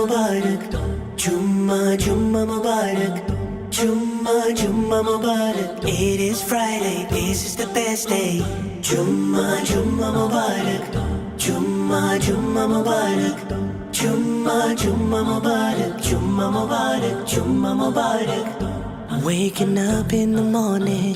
Mubarak, Jumma Mubarak, Jumma Mubarak. It is Friday, this is the best day. Jumma Mubarak, Jumma Mubarak, Jumma Mubarak, Jumma Mubarak, Jumma Mubarak. Waking up in the morning,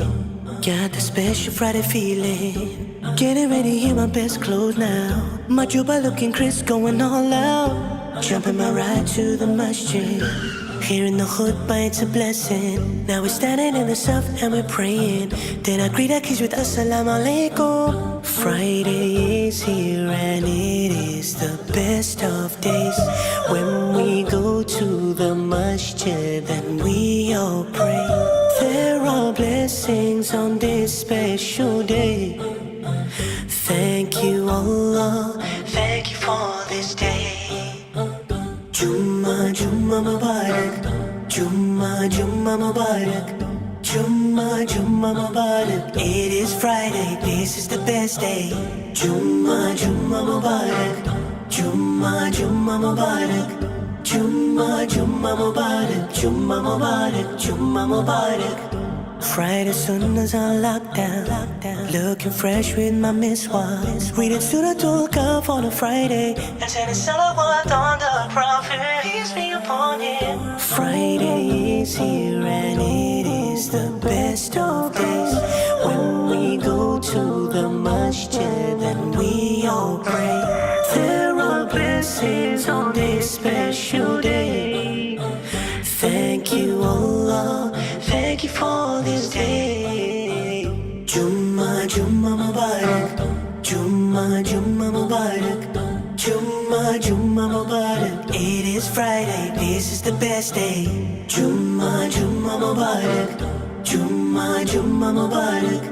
got the special Friday feeling. Getting ready in my best clothes now. My Jumma looking crisp, going all out. Jumping my ride to the masjid. Hearing the khutbah, it's a blessing. Now we're standing in the saf and we're praying. Then I greet our kids with assalamu alaikum. Friday is here and it is the best of days. When we go to the masjid and we all pray. There are blessings on this special day. Thank you, Allah, thank you for this day. Jumma Mubarak, Jumma Mubarak, Jumma Mubarak. It is Friday, this is the best day. Jumma Mubarak, Jumma Mubarak, Jumma Mubarak, Jumma Mubarak, Jumma Mubarak. Friday sunnahs on lockdown, looking fresh with my miswah. Reading Ciiidul Fitrigana on a Friday and sending salawat on the Prophet, peace be upon him. Friday is here and it is the best of days. When we go to the masjid and we all pray. There are blessings on this special day. Thank you, Allah, thank you for this day. Jumma Mubarak, Jumma Mubarak, Jumma Mubarak. It is Friday, this is the best day. Jumma Mubarak, Jumma Mubarak,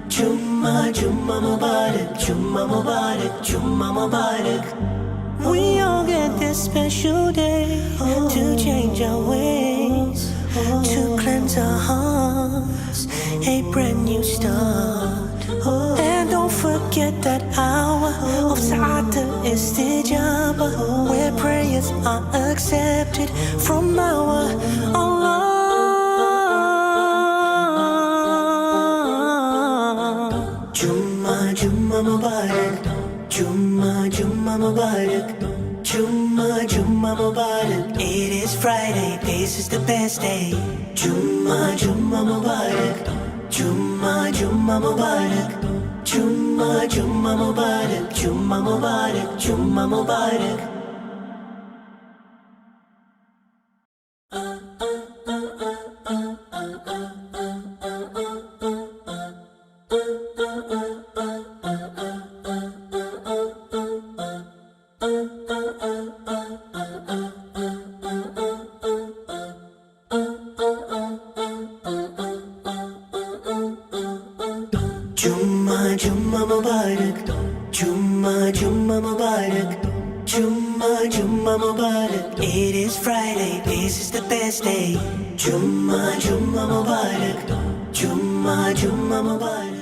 Jumma Mubarak, Jumma Mubarak, Jumma Mubarak. We all get this special day to change our ways, to cleanse our hearts, a brand new start. And don't forget that hour of Ciiidul Fitrigana, where prayers are accepted from our Allah. Jumma Mubarak, Jumma Mubarak, Jumma Mubarak. It is Friday, this is the best day. Jumma Mubarak, Jumma Mubarak, Jumma Mubarak, Jumma Mubarak, Jumma Mubarak. Jumma Mubarak, Jumma Mubarak, Jumma Mubarak. It is Friday, this is the best day. Jumma Mubarak, Jumma Mubarak.